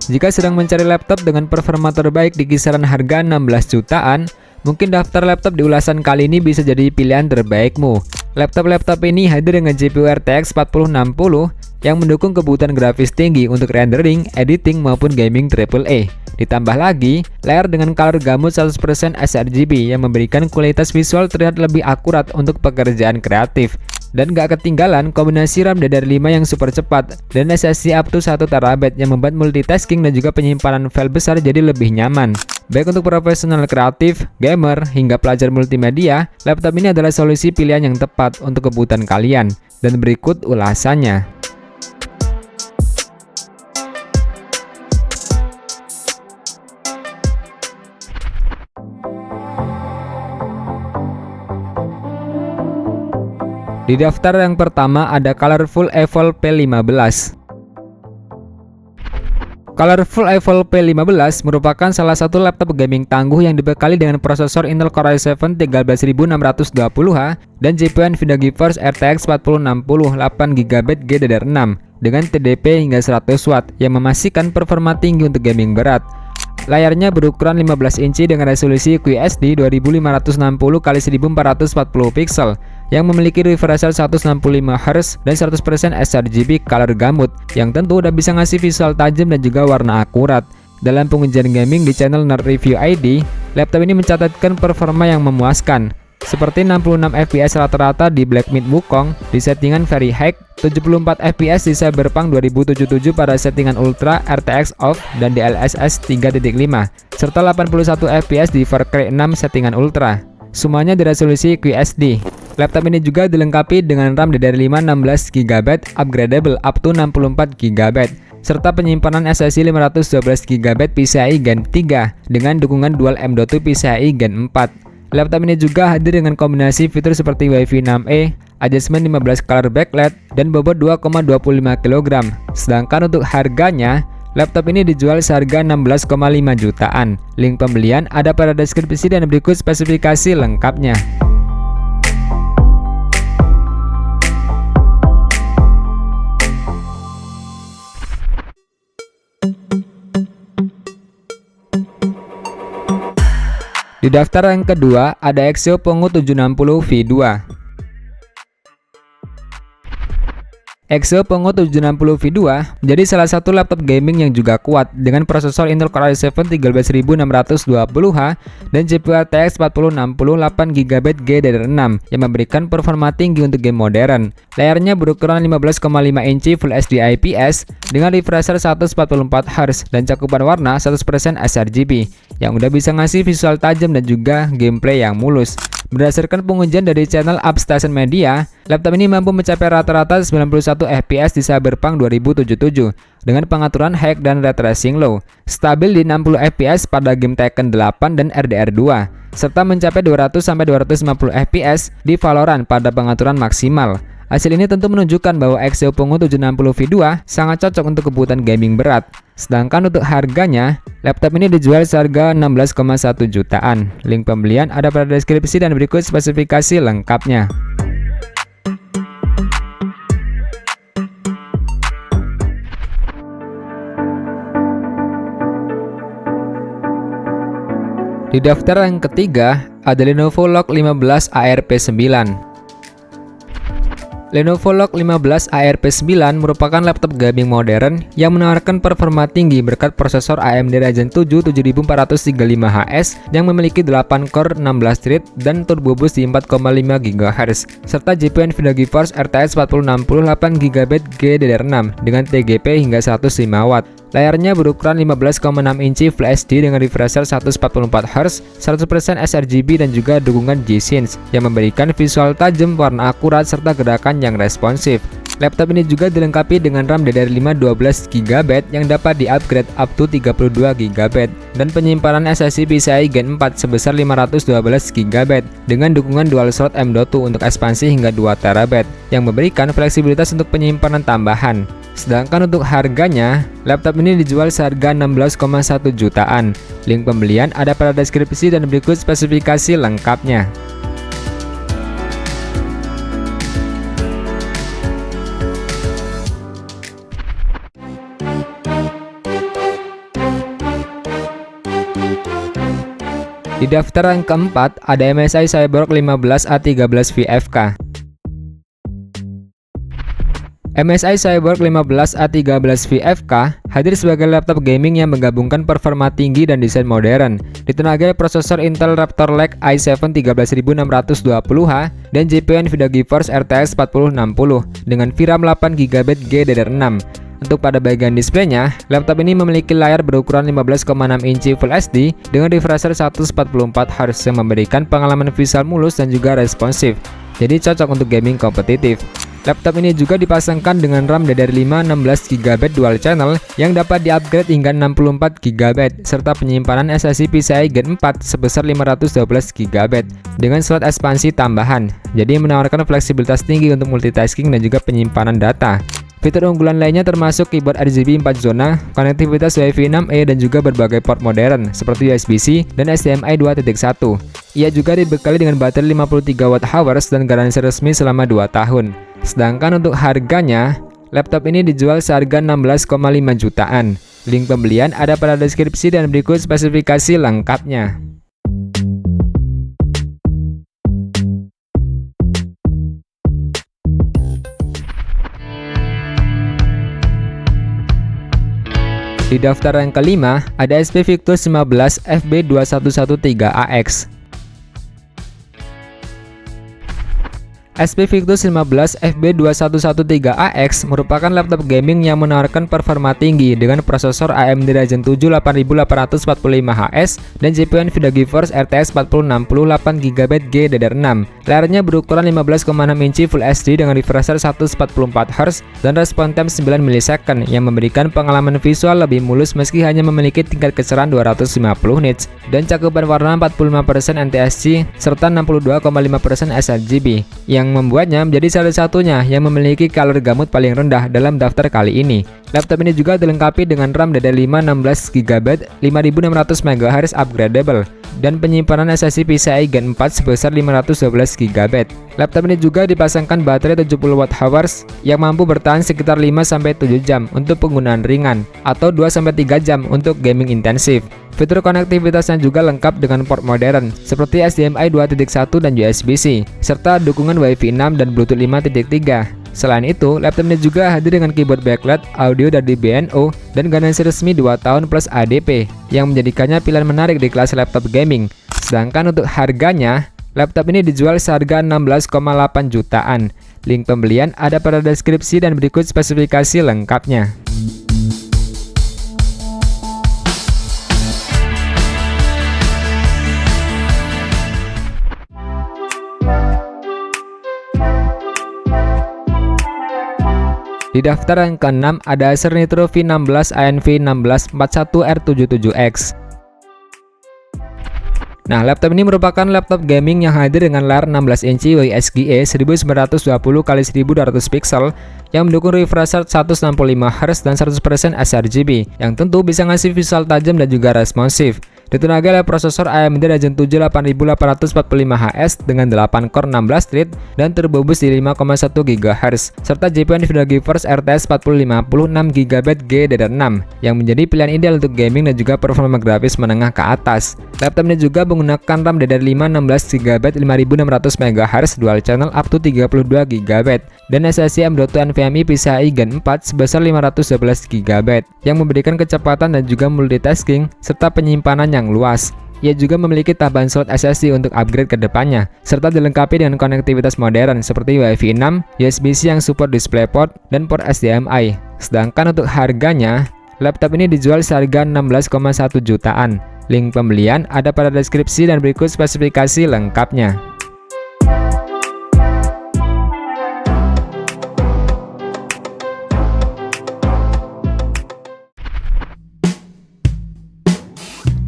Jika sedang mencari laptop dengan performa terbaik di kisaran harga 16 jutaan, mungkin daftar laptop di ulasan kali ini bisa jadi pilihan terbaikmu. Laptop-laptop ini hadir dengan GPU RTX 4060 yang mendukung kebutuhan grafis tinggi untuk rendering, editing, maupun gaming AAA. Ditambah lagi, layar dengan color gamut 100% sRGB yang memberikan kualitas visual terlihat lebih akurat untuk pekerjaan kreatif. Dan gak ketinggalan kombinasi RAM DDR5 yang super cepat dan SSD up to 1 TB yang membuat multitasking dan juga penyimpanan file besar jadi lebih nyaman. Baik untuk profesional kreatif, gamer, hingga pelajar multimedia, laptop ini adalah solusi pilihan yang tepat untuk kebutuhan kalian. Dan berikut ulasannya. Di daftar yang pertama ada Colorful Evolve P15. Colorful Evolve P15 merupakan salah satu laptop gaming tangguh yang dibekali dengan prosesor Intel Core i7 13620H dan GPU Nvidia GeForce RTX 4060 8GB GDDR6 dengan TDP hingga 100W yang memastikan performa tinggi untuk gaming berat. Layarnya berukuran 15 inci dengan resolusi QHD 2560x1440 pixel yang memiliki refresh rate 165Hz dan 100% sRGB color gamut yang tentu udah bisa ngasih visual tajam dan juga warna akurat. Dalam pengujian gaming di channel Nerd Review ID, laptop ini mencatatkan performa yang memuaskan, seperti 66 fps rata-rata di Black Myth Wukong di settingan Very High, 74 fps di Cyberpunk 2077 pada settingan Ultra RTX Off dan DLSS 3.5, serta 81 fps di Far Cry 6 settingan Ultra. Semuanya di resolusi QHD. Laptop ini juga dilengkapi dengan RAM DDR5 16GB upgradable up to 64GB serta penyimpanan SSD 512GB PCIe Gen 3 dengan dukungan dual M.2 PCIe Gen 4. Laptop ini juga hadir dengan kombinasi fitur seperti Wi-Fi 6E, adjustment 15 color backlight, dan bobot 2,25 kg. Sedangkan untuk harganya, laptop ini dijual seharga 16,5 jutaan. Link pembelian ada pada deskripsi dan berikut spesifikasi lengkapnya. Di daftar yang kedua ada Exeo Pongo 760 V2. Exeo Pongo 760 V2 menjadi salah satu laptop gaming yang juga kuat dengan prosesor Intel Core i7 13620H dan GPU RTX 4060 8GB GDDR6 yang memberikan performa tinggi untuk game modern. Layarnya berukuran 15,5 inci Full HD IPS dengan refresh rate 144Hz dan cakupan warna 100% sRGB yang udah bisa ngasih visual tajam dan juga gameplay yang mulus. Berdasarkan pengujian dari channel Upstation Media, laptop ini mampu mencapai rata-rata 91 fps di Cyberpunk 2077 dengan pengaturan high dan ray tracing low, stabil di 60 fps pada game Tekken 8 dan RDR2, serta mencapai 200-250 fps di Valorant pada pengaturan maksimal. Hasil ini tentu menunjukkan bahwa Exeo Pongo 760 V2 sangat cocok untuk kebutuhan gaming berat. Sedangkan untuk harganya, laptop ini dijual seharga 16,1 jutaan. Link pembelian ada pada deskripsi dan berikut spesifikasi lengkapnya. Di daftar yang ketiga ada Lenovo Log 15 ARP9. Lenovo Log 15 ARP9 merupakan laptop gaming modern yang menawarkan performa tinggi berkat prosesor AMD Ryzen 7 7435HS yang memiliki 8 core 16 thread dan turbo boost di 4,5 GHz serta GPU Nvidia GeForce RTX 4060 8GB GDDR6 dengan TGP hingga 105W. Layarnya berukuran 15,6 inci Full HD dengan refresh rate 144Hz, 100% sRGB dan juga dukungan G-Sync yang memberikan visual tajam, warna akurat serta gerakan yang responsif. Laptop ini juga dilengkapi dengan RAM DDR5 12GB yang dapat di-upgrade up to 32GB dan penyimpanan SSD PCIe Gen 4 sebesar 512GB dengan dukungan dual slot M.2 untuk ekspansi hingga 2TB yang memberikan fleksibilitas untuk penyimpanan tambahan. Sedangkan untuk harganya, laptop ini dijual seharga 16,1 jutaan. Link pembelian ada pada deskripsi dan berikut spesifikasi lengkapnya. Di daftar yang keempat ada MSI Cyborg 15A13 VFK. MSI Cyborg 15A13 VFK hadir sebagai laptop gaming yang menggabungkan performa tinggi dan desain modern. Ditenagai prosesor Intel Raptor Lake i7 13620H dan GPU NVIDIA GeForce RTX 4060 dengan VRAM 8GB GDDR6. Untuk pada bagian displaynya, laptop ini memiliki layar berukuran 15,6 inci Full HD dengan refresh rate 144Hz yang memberikan pengalaman visual mulus dan juga responsif. Jadi cocok untuk gaming kompetitif. Laptop ini juga dipasangkan dengan RAM DDR5 16GB dual channel yang dapat di-upgrade hingga 64GB serta penyimpanan SSD PCIe Gen 4 sebesar 512GB dengan slot ekspansi tambahan. Jadi menawarkan fleksibilitas tinggi untuk multitasking dan juga penyimpanan data. Fitur unggulan lainnya termasuk keyboard RGB 4 zona, konektivitas Wi-Fi 6E dan juga berbagai port modern seperti USB-C dan HDMI 2.1. Ia juga dibekali dengan baterai 53Wh dan garansi resmi selama 2 tahun. Sedangkan untuk harganya, laptop ini dijual seharga 16,5 jutaan. Link pembelian ada pada deskripsi dan berikut spesifikasi lengkapnya. Di daftar yang kelima, ada HP Victus 15 FB2113AX. HP Victus 15 FB2113AX merupakan laptop gaming yang menawarkan performa tinggi dengan prosesor AMD Ryzen 7 8845HS dan GPU NVIDIA GeForce RTX 4060 8GB GDDR6. Layarnya berukuran 15,6 inci Full HD dengan refresh rate 144Hz dan respon time 9 ms yang memberikan pengalaman visual lebih mulus meski hanya memiliki tingkat kecerahan 250 nits dan cakupan warna 45% NTSC serta 62,5% sRGB yang membuatnya menjadi salah satunya yang memiliki color gamut paling rendah dalam daftar kali ini. Laptop ini juga dilengkapi dengan RAM DDR5 16GB 5600 MHz upgradable dan penyimpanan SSD PCIe Gen 4 sebesar 512GB. Laptop ini juga dipasangkan baterai 70Wh yang mampu bertahan sekitar 5-7 jam untuk penggunaan ringan atau 2-3 jam untuk gaming intensif. Fitur konektivitasnya juga lengkap dengan port modern seperti HDMI 2.1 dan USB-C serta dukungan Wi-Fi 6 dan Bluetooth 5.3. Selain itu, laptop ini juga hadir dengan keyboard backlight, audio dari BNO, dan garansi resmi 2 tahun plus ADP yang menjadikannya pilihan menarik di kelas laptop gaming. Sedangkan untuk harganya, laptop ini dijual seharga 16,8 jutaan. Link pembelian ada pada deskripsi dan berikut spesifikasi lengkapnya. Di daftar yang ke-6 ada Acer Nitro V16 ANV1641R77X. Nah, laptop ini merupakan laptop gaming yang hadir dengan layar 16 inci WSGE 1920x1200 pixel yang mendukung refresh rate 165Hz dan 100% sRGB yang tentu bisa ngasih visual tajam dan juga responsif. Ditenagai oleh prosesor AMD Ryzen 7 8845HS dengan 8 core 16 thread dan turbo boost di 5,1 GHz serta GPU NVIDIA GeForce RTX 4050 6GB GDDR6 yang menjadi pilihan ideal untuk gaming dan juga performa grafis menengah ke atas. Laptop ini juga menggunakan RAM DDR5 16GB 5600 MHz dual channel up to 32GB dan SSD M.2 NVMe PCIe Gen 4 sebesar 512GB yang memberikan kecepatan dan juga multitasking serta penyimpanan yang luas. Ia juga memiliki tambahan slot SSD untuk upgrade ke depannya, serta dilengkapi dengan konektivitas modern seperti Wi-Fi 6, USB-C yang support DisplayPort, dan port HDMI. Sedangkan untuk harganya, laptop ini dijual seharga 16,1 jutaan. Link pembelian ada pada deskripsi dan berikut spesifikasi lengkapnya.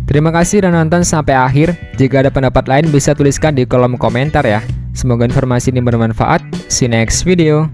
Terima kasih sudah nonton sampai akhir. Jika ada pendapat lain bisa tuliskan di kolom komentar ya. Semoga informasi ini bermanfaat. See you next video.